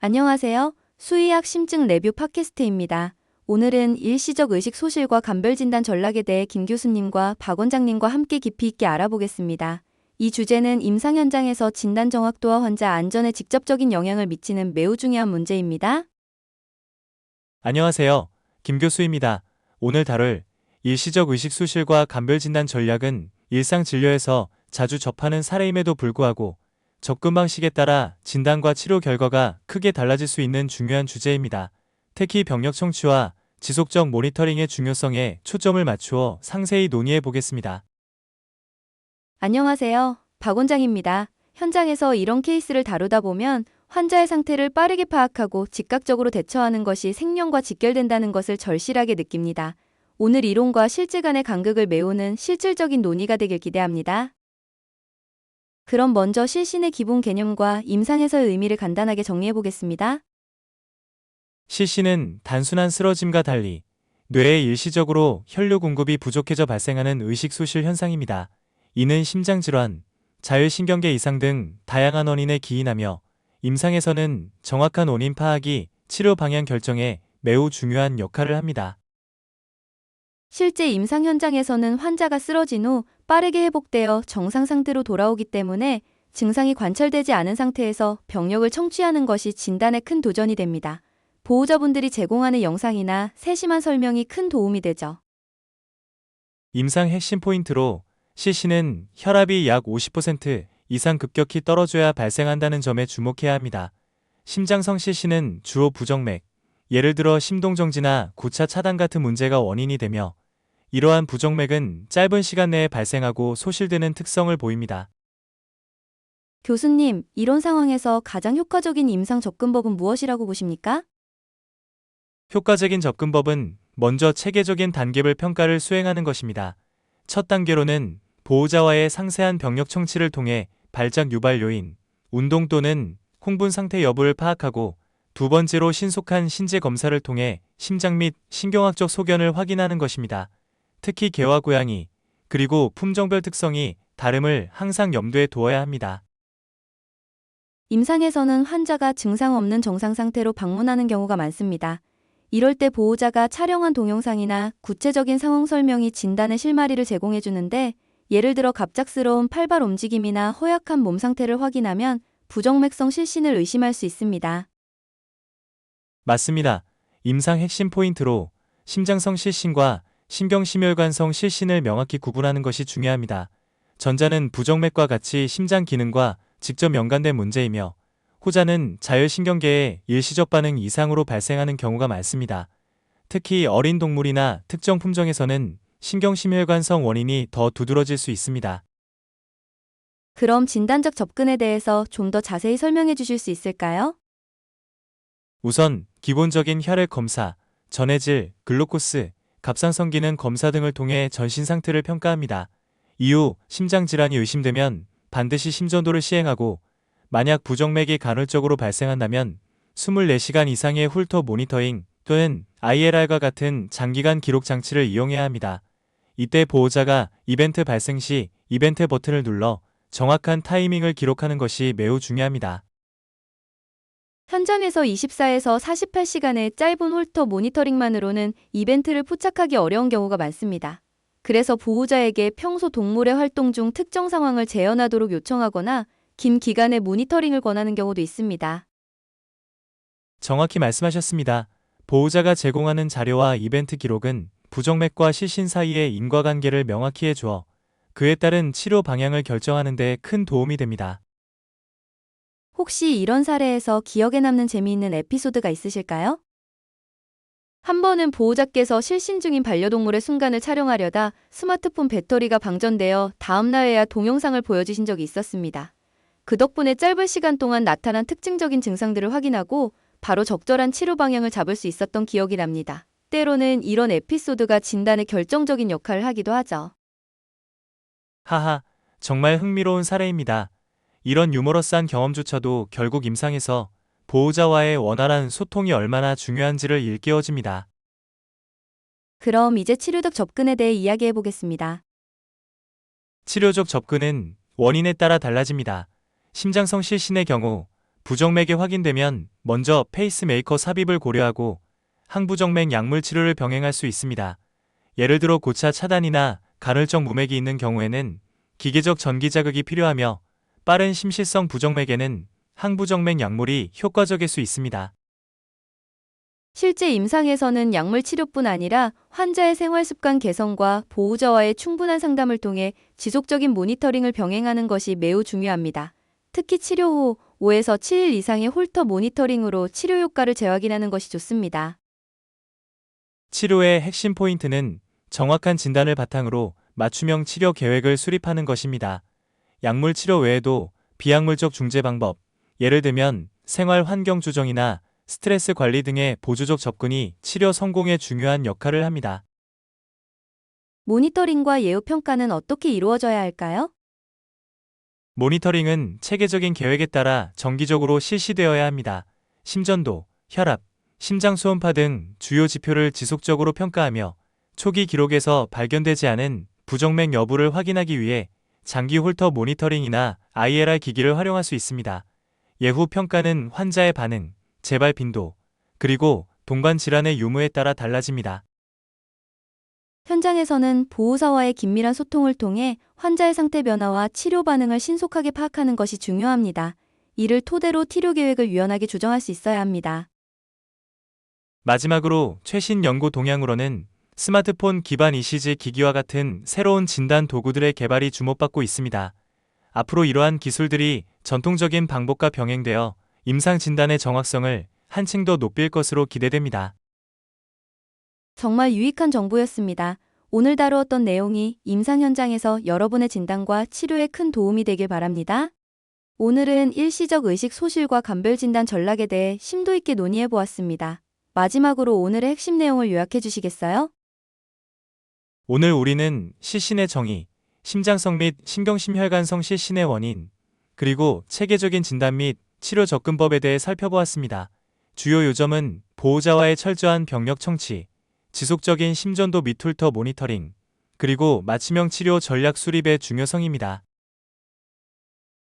안녕하세요. 수의학 심증 레뷰 팟캐스트입니다. 오늘은 일시적 의식 소실과 감별 진단 전략에 대해 김 교수님과 박 원장님과 함께 깊이 있게 알아보겠습니다. 이 주제는 임상 현장에서 진단 정확도와 환자 안전에 직접적인 영향을 미치는 매우 중요한 문제입니다. 안녕하세요. 김 교수입니다. 오늘 다룰 일시적 의식 수실과 감별 진단 전략은 일상 진료에서 자주 접하는 사례임에도 불구하고 접근 방식에 따라 진단과 치료 결과가 크게 달라질 수 있는 중요한 주제입니다. 특히 병력 청취와 지속적 모니터링의 중요성에 초점을 맞추어 상세히 논의해 보겠습니다. 안녕하세요. 박 원장입니다. 현장에서 이런 케이스를 다루다 보면 환자의 상태를 빠르게 파악하고 즉각적으로 대처하는 것이 생명과 직결된다는 것을 절실하게 느낍니다. 오늘 이론과 실제 간의 간극을 메우는 실질적인 논의가 되길 기대합니다. 그럼 먼저 실신의 기본 개념과 임상에서의 의미를 간단하게 정리해 보겠습니다. 실신은 단순한 쓰러짐과 달리 뇌에 일시적으로 혈류 공급이 부족해져 발생하는 의식 소실 현상입니다. 이는 심장질환, 자율신경계 이상 등 다양한 원인에 기인하며 임상에서는 정확한 원인 파악이 치료 방향 결정에 매우 중요한 역할을 합니다. 실제 임상 현장에서는 환자가 쓰러진 후 빠르게 회복되어 정상 상태로 돌아오기 때문에 증상이 관찰되지 않은 상태에서 병력을 청취하는 것이 진단에 큰 도전이 됩니다. 보호자분들이 제공하는 영상이나 세심한 설명이 큰 도움이 되죠. 임상 핵심 포인트로 실신은 혈압이 약 50% 이상 급격히 떨어져야 발생한다는 점에 주목해야 합니다. 심장성 실신은 주로 부정맥, 예를 들어 심동정지나 구차 차단 같은 문제가 원인이 되며 이러한 부정맥은 짧은 시간 내에 발생하고 소실되는 특성을 보입니다. 교수님, 이런 상황에서 가장 효과적인 임상 접근법은 무엇이라고 보십니까? 효과적인 접근법은 먼저 체계적인 단계별 평가를 수행하는 것입니다. 첫 단계로는 보호자와의 상세한 병력 청취를 통해 발작 유발 요인, 운동 또는 흥분 상태 여부를 파악하고 두 번째로 신속한 신체 검사를 통해 심장 및 신경학적 소견을 확인하는 것입니다. 특히 개와 고양이, 그리고 품종별 특성이 다름을 항상 염두에 두어야 합니다. 임상에서는 환자가 증상 없는 정상 상태로 방문하는 경우가 많습니다. 이럴 때 보호자가 촬영한 동영상이나 구체적인 상황 설명이 진단의 실마리를 제공해 주는데, 예를 들어 갑작스러운 팔발 움직임이나 허약한 몸 상태를 확인하면 부정맥성 실신을 의심할 수 있습니다. 맞습니다. 임상 핵심 포인트로 심장성 실신과 신경심혈관성 실신을 명확히 구분하는 것이 중요합니다. 전자는 부정맥과 같이 심장 기능과 직접 연관된 문제이며 후자는 자율신경계의 일시적 반응 이상으로 발생하는 경우가 많습니다. 특히 어린 동물이나 특정 품종에서는 신경심혈관성 원인이 더 두드러질 수 있습니다. 그럼 진단적 접근에 대해서 좀 더 자세히 설명해 주실 수 있을까요? 우선 기본적인 혈액 검사, 전해질, 글루코스, 갑상선 기능 검사 등을 통해 전신 상태를 평가합니다. 이후 심장 질환이 의심되면 반드시 심전도를 시행하고 만약 부정맥이 간헐적으로 발생한다면 24시간 이상의 홀터 모니터링 또는 ILR과 같은 장기간 기록 장치를 이용해야 합니다. 이때 보호자가 이벤트 발생 시 이벤트 버튼을 눌러 정확한 타이밍을 기록하는 것이 매우 중요합니다. 현장에서 24에서 48시간의 짧은 홀터 모니터링만으로는 이벤트를 포착하기 어려운 경우가 많습니다. 그래서 보호자에게 평소 동물의 활동 중 특정 상황을 재현하도록 요청하거나 긴 기간의 모니터링을 권하는 경우도 있습니다. 정확히 말씀하셨습니다. 보호자가 제공하는 자료와 이벤트 기록은 부정맥과 실신 사이의 인과관계를 명확히 해주어 그에 따른 치료 방향을 결정하는 데 큰 도움이 됩니다. 혹시 이런 사례에서 기억에 남는 재미있는 에피소드가 있으실까요? 한 번은 보호자께서 실신 중인 반려동물의 순간을 촬영하려다 스마트폰 배터리가 방전되어 다음날에야 동영상을 보여주신 적이 있었습니다. 그 덕분에 짧은 시간 동안 나타난 특징적인 증상들을 확인하고 바로 적절한 치료 방향을 잡을 수 있었던 기억이 납니다. 때로는 이런 에피소드가 진단에 결정적인 역할을 하기도 하죠. 하하, 정말 흥미로운 사례입니다. 이런 유머러스한 경험조차도 결국 임상에서 보호자와의 원활한 소통이 얼마나 중요한지를 일깨워줍니다. 그럼 이제 치료적 접근에 대해 이야기해 보겠습니다. 치료적 접근은 원인에 따라 달라집니다. 심장성 실신의 경우 부정맥이 확인되면 먼저 페이스메이커 삽입을 고려하고 항부정맥 약물 치료를 병행할 수 있습니다. 예를 들어 고차 차단이나 간헐적 무맥이 있는 경우에는 기계적 전기 자극이 필요하며 빠른 심실성 부정맥에는 항부정맥 약물이 효과적일 수 있습니다. 실제 임상에서는 약물 치료뿐 아니라 환자의 생활 습관 개선과 보호자와의 충분한 상담을 통해 지속적인 모니터링을 병행하는 것이 매우 중요합니다. 특히 치료 후 5에서 7일 이상의 홀터 모니터링으로 치료 효과를 재확인하는 것이 좋습니다. 치료의 핵심 포인트는 정확한 진단을 바탕으로 맞춤형 치료 계획을 수립하는 것입니다. 약물 치료 외에도 비약물적 중재 방법, 예를 들면 생활 환경 조정이나 스트레스 관리 등의 보조적 접근이 치료 성공에 중요한 역할을 합니다. 모니터링과 예후 평가는 어떻게 이루어져야 할까요? 모니터링은 체계적인 계획에 따라 정기적으로 실시되어야 합니다. 심전도, 혈압, 심장 수음파 등 주요 지표를 지속적으로 평가하며 초기 기록에서 발견되지 않은 부정맥 여부를 확인하기 위해 장기 홀터 모니터링이나 ILR 기기를 활용할 수 있습니다. 예후 평가는 환자의 반응, 재발 빈도, 그리고 동반 질환의 유무에 따라 달라집니다. 현장에서는 보호사와의 긴밀한 소통을 통해 환자의 상태 변화와 치료 반응을 신속하게 파악하는 것이 중요합니다. 이를 토대로 치료 계획을 유연하게 조정할 수 있어야 합니다. 마지막으로 최신 연구 동향으로는 스마트폰 기반 ECG 기기와 같은 새로운 진단 도구들의 개발이 주목받고 있습니다. 앞으로 이러한 기술들이 전통적인 방법과 병행되어 임상 진단의 정확성을 한층 더 높일 것으로 기대됩니다. 정말 유익한 정보였습니다. 오늘 다루었던 내용이 임상 현장에서 여러분의 진단과 치료에 큰 도움이 되길 바랍니다. 오늘은 일시적 의식 소실과 감별 진단 전략에 대해 심도 있게 논의해 보았습니다. 마지막으로 오늘의 핵심 내용을 요약해 주시겠어요? 오늘 우리는 시신의 정의, 심장성 및 신경심혈관성 실신의 원인, 그리고 체계적인 진단 및 치료 접근법에 대해 살펴보았습니다. 주요 요점은 보호자와의 철저한 병력 청취, 지속적인 심전도 및 홀터 모니터링, 그리고 맞춤형 치료 전략 수립의 중요성입니다.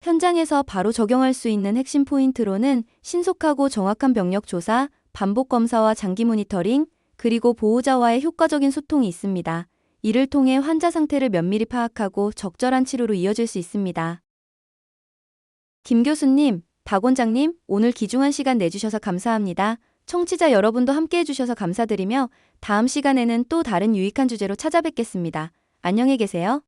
현장에서 바로 적용할 수 있는 핵심 포인트로는 신속하고 정확한 병력 조사, 반복 검사와 장기 모니터링, 그리고 보호자와의 효과적인 소통이 있습니다. 이를 통해 환자 상태를 면밀히 파악하고 적절한 치료로 이어질 수 있습니다. 김 교수님, 박 원장님, 오늘 귀중한 시간 내주셔서 감사합니다. 청취자 여러분도 함께 해주셔서 감사드리며 다음 시간에는 또 다른 유익한 주제로 찾아뵙겠습니다. 안녕히 계세요.